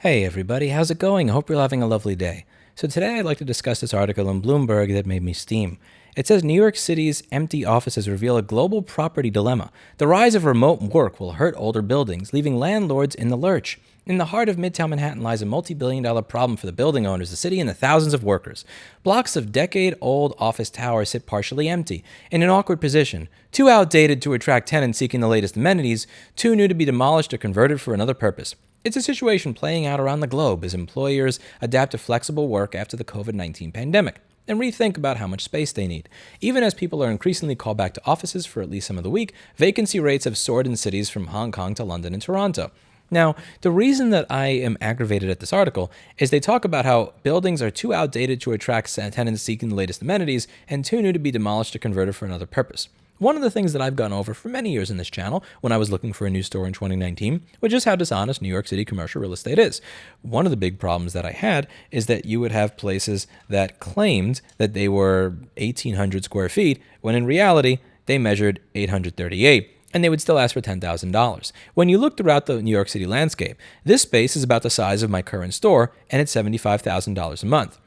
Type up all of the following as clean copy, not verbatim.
Hey everybody, how's it going? I hope you're having a lovely day. So today I'd like to discuss this article in Bloomberg that made me steam. It says New York City's empty offices reveal a global property dilemma. The rise of remote work will hurt older buildings, leaving landlords in the lurch. In the heart of Midtown Manhattan lies a multi-billion-dollar problem for the building owners, the city, and the thousands of workers. Blocks of decade-old office towers sit partially empty, in an awkward position. Too outdated to attract tenants seeking the latest amenities, too new to be demolished or converted for another purpose. It's a situation playing out around the globe as employers adapt to flexible work after the COVID-19 pandemic and rethink about how much space they need. Even as people are increasingly called back to offices for at least some of the week, vacancy rates have soared in cities from Hong Kong to London and Toronto. Now, the reason that I am aggravated at this article is they talk about how buildings are too outdated to attract tenants seeking the latest amenities and too new to be demolished or converted for another purpose. One of the things that I've gone over for many years in this channel when I was looking for a new store in 2019 was just how dishonest New York City commercial real estate is. One of the big problems that I had is that you would have places that claimed that they were 1,800 square feet when in reality they measured 838. And they would still ask for $10,000. When you look throughout the New York City landscape, this space is about the size of my current store, and it's $75,000 a month.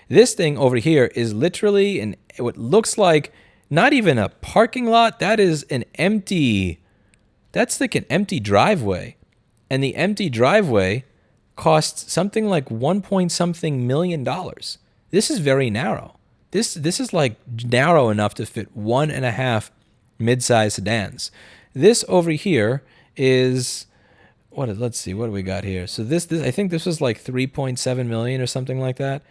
This thing over here is literally what looks like not even a parking lot. That is that's like an empty driveway. And the empty driveway costs something like $1 million. This is very narrow. This is like narrow enough to fit 1.5 mid-size sedans. This over here is let's see, what do we got here? So this I think this was like 3.7 million or something like that.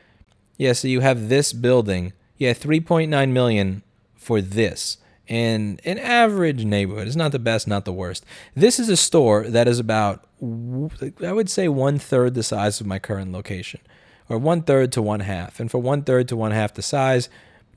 Yeah, so you have this building. Yeah, 3.9 million for this. In an average neighborhood. It's not the best, not the worst. This is a store that is about, I would say, 1/3 the size of my current location, or 1/3 to 1/2. And for 1/3 to 1/2 the size,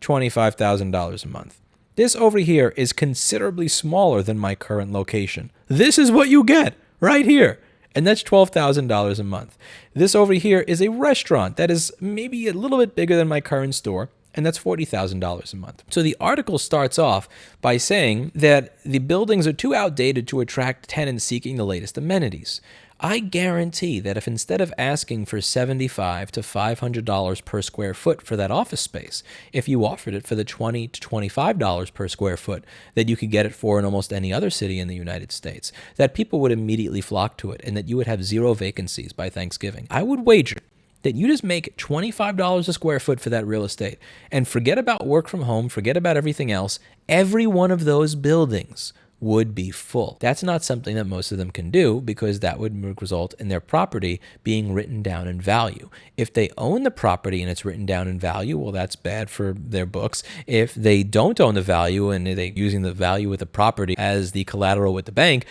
$25,000 a month. This over here is considerably smaller than my current location. This is what you get right here. And that's $12,000 a month. This over here is a restaurant that is maybe a little bit bigger than my current store, and that's $40,000 a month. So the article starts off by saying that the buildings are too outdated to attract tenants seeking the latest amenities. I guarantee that if instead of asking for $75 to $500 per square foot for that office space, if you offered it for the $20 to $25 per square foot that you could get it for in almost any other city in the United States, that people would immediately flock to it and that you would have zero vacancies by Thanksgiving. I would wager that you just make $25 a square foot for that real estate and forget about work from home, forget about everything else. Every one of those buildings would be full. That's not something that most of them can do because that would result in their property being written down in value. If they own the property and it's written down in value, well, that's bad for their books. If they don't own the value and they're using the value of the property as the collateral with the bank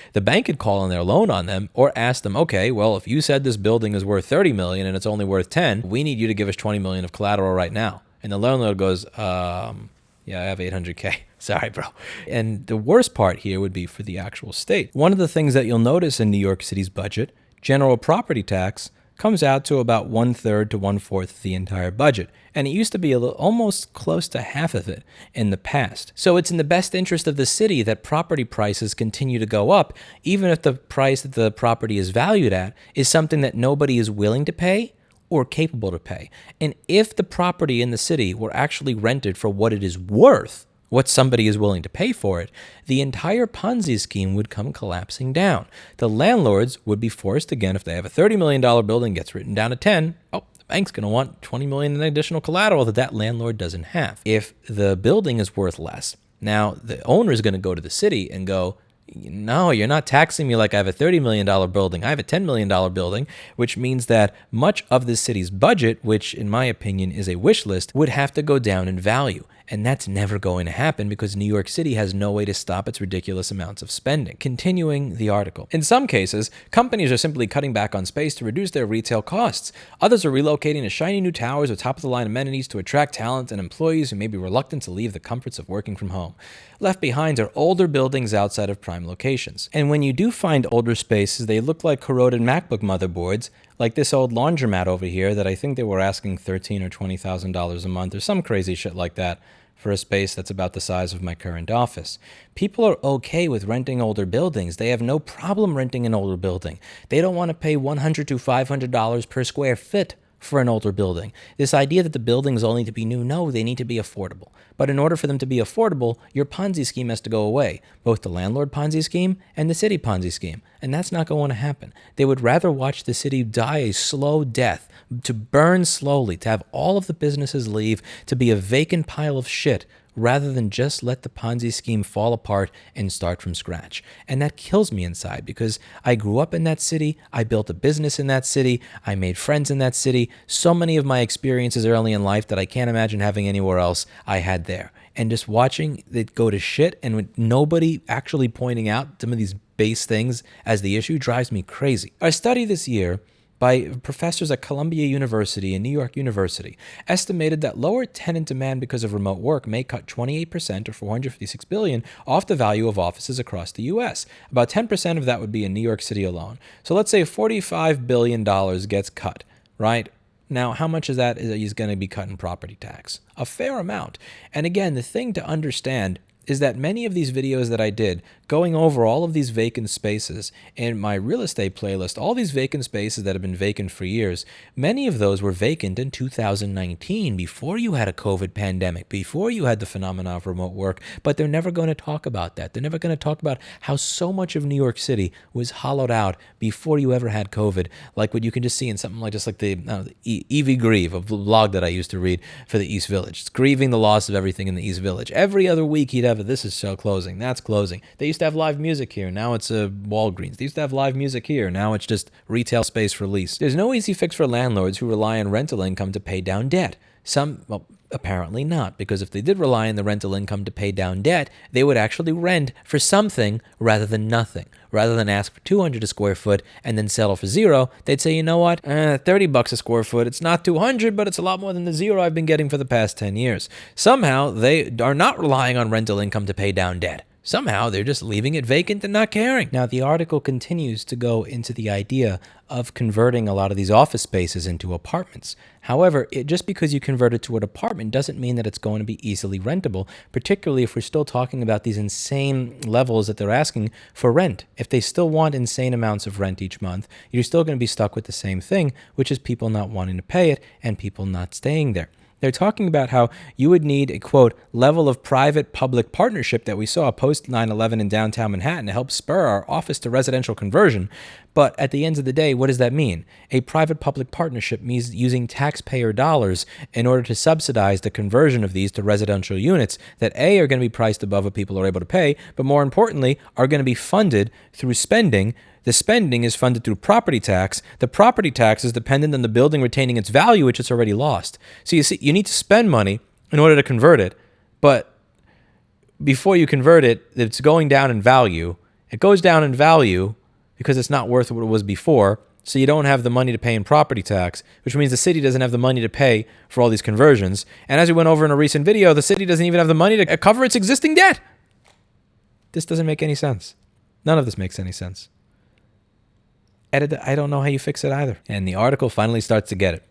could call in their loan on them or ask them, okay, well, if you said this building is worth 30 million and it's only worth 10, we need you to give us 20 million of collateral right now. And the landlord goes, yeah, I have 800K. Sorry, bro. And the worst part here would be for the actual state. One of the things that you'll notice in New York City's budget, general property tax comes out to about 1/3 to 1/4 of the entire budget. And it used to be almost close to half of it in the past. So it's in the best interest of the city that property prices continue to go up, even if the price that the property is valued at is something that nobody is willing to pay or capable to pay. And if the property in the city were actually rented for what it is worth, what somebody is willing to pay for it, the entire Ponzi scheme would come collapsing down. The landlords would be forced, again, if they have a $30 million building, gets written down to 10, the bank's going to want 20 million in additional collateral that landlord doesn't have. If the building is worth less, now the owner is going to go to the city and go, no, you're not taxing me like I have a $30 million building. I have a $10 million building, which means that much of the city's budget, which in my opinion is a wish list, would have to go down in value. And that's never going to happen because New York City has no way to stop its ridiculous amounts of spending. Continuing the article. In some cases, companies are simply cutting back on space to reduce their retail costs. Others are relocating to shiny new towers with top-of-the-line amenities to attract talent and employees who may be reluctant to leave the comforts of working from home. Left behind are older buildings outside of prime locations. And when you do find older spaces, they look like corroded MacBook motherboards, like this old laundromat over here that I think they were asking $13,000 or $20,000 a month or some crazy shit like that for a space that's about the size of my current office. People are okay with renting older buildings. They have no problem renting an older building. They don't want to pay $100 to $500 per square foot for an older building. This idea that the buildings all need to be new, no, they need to be affordable. But in order for them to be affordable, your Ponzi scheme has to go away, both the landlord Ponzi scheme and the city Ponzi scheme. And that's not going to happen. They would rather watch the city die a slow death, to burn slowly, to have all of the businesses leave, to be a vacant pile of shit, rather than just let the Ponzi scheme fall apart and start from scratch. And that kills me inside because I grew up in that city, I built a business in that city, I made friends in that city. So many of my experiences early in life that I can't imagine having anywhere else, I had there. And just watching it go to shit and with nobody actually pointing out some of these base things as the issue drives me crazy. A study this year by professors at Columbia University and New York University estimated that lower tenant demand because of remote work may cut 28% or $456 billion off the value of offices across the US. About 10% of that would be in New York City alone. So let's say $45 billion gets cut, right? Now, how much of that is going to be cut in property tax? A fair amount. And again, the thing to understand is that many of these videos that I did going over all of these vacant spaces in my real estate playlist, all these vacant spaces that have been vacant for years, many of those were vacant in 2019, before you had a COVID pandemic, before you had the phenomena of remote work, but they're never going to talk about that. They're never going to talk about how so much of New York City was hollowed out before you ever had COVID, like what you can just see in something like the Evie Grieve, a blog that I used to read for the East Village. It's grieving the loss of everything in the East Village. Every other week he'd have this is so closing, that's closing. They used to have live music here, now it's a Walgreens. They used to have live music here, now it's just retail space for lease. There's no easy fix for landlords who rely on rental income to pay down debt. Well, apparently not, because if they did rely on the rental income to pay down debt, they would actually rent for something rather than nothing. Rather than ask for $200 a square foot and then settle for zero, they'd say, you know what, $30 a square foot, it's not $200, but it's a lot more than the zero I've been getting for the past 10 years. Somehow, they are not relying on rental income to pay down debt. Somehow, they're just leaving it vacant and not caring. Now, the article continues to go into the idea of converting a lot of these office spaces into apartments. However, just because you convert it to an apartment doesn't mean that it's going to be easily rentable, particularly if we're still talking about these insane levels that they're asking for rent. If they still want insane amounts of rent each month, you're still going to be stuck with the same thing, which is people not wanting to pay it and people not staying there. They're talking about how you would need a, quote, level of private-public partnership that we saw post 9/11 in downtown Manhattan to help spur our office to residential conversion. But at the end of the day, what does that mean? A private-public partnership means using taxpayer dollars in order to subsidize the conversion of these to residential units that A, are going to be priced above what people are able to pay, but more importantly, are going to be funded through spending. The spending is funded through property tax. The property tax is dependent on the building retaining its value, which it's already lost. So you see, you need to spend money in order to convert it, but before you convert it, it's going down in value. It goes down in value because it's not worth what it was before, so you don't have the money to pay in property tax, which means the city doesn't have the money to pay for all these conversions. And as we went over in a recent video, the city doesn't even have the money to cover its existing debt. This doesn't make any sense. None of this makes any sense. I don't know how you fix it either. And the article finally starts to get it.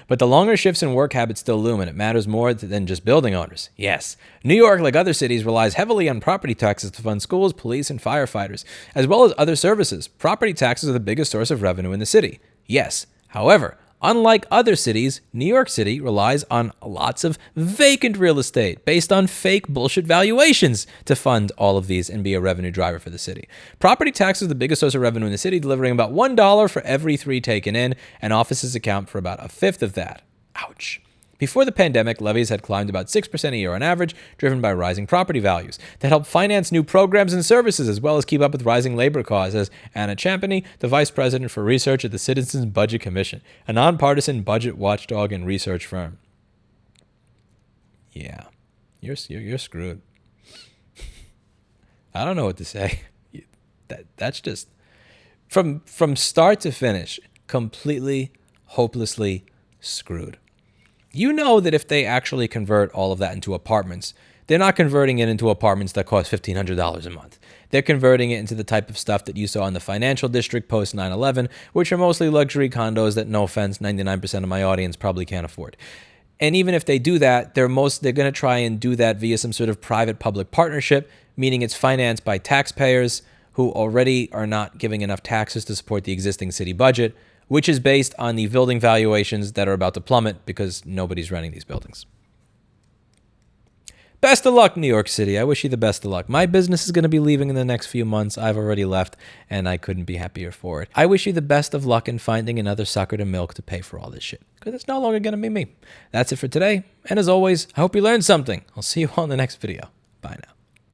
But the longer shifts in work habits still loom, and it matters more than just building owners. Yes, New York, like other cities, relies heavily on property taxes to fund schools, police, and firefighters, as well as other services. Property taxes are the biggest source of revenue in the city. Yes, however, unlike other cities, New York City relies on lots of vacant real estate based on fake bullshit valuations to fund all of these and be a revenue driver for the city. Property tax is the biggest source of revenue in the city, delivering about $1 for every 3 taken in, and offices account for about a fifth of that. Ouch. Before the pandemic, levies had climbed about 6% a year on average, driven by rising property values that helped finance new programs and services, as well as keep up with rising labor costs, says Anna Champany, the vice president for research at the Citizens Budget Commission, a nonpartisan budget watchdog and research firm. Yeah, you're screwed. I don't know what to say. That's just from start to finish, completely, hopelessly screwed. You know that if they actually convert all of that into apartments, they're not converting it into apartments that cost $1,500 a month. They're converting it into the type of stuff that you saw in the financial district post 9/11, which are mostly luxury condos that, no offense, 99% of my audience probably can't afford. And even if they do that, they're going to try and do that via some sort of private-public partnership, meaning it's financed by taxpayers who already are not giving enough taxes to support the existing city budget, which is based on the building valuations that are about to plummet because nobody's renting these buildings. Best of luck, New York City. I wish you the best of luck. My business is going to be leaving in the next few months. I've already left, and I couldn't be happier for it. I wish you the best of luck in finding another sucker to milk to pay for all this shit, because it's no longer going to be me. That's it for today, and as always, I hope you learned something. I'll see you all in the next video. Bye now.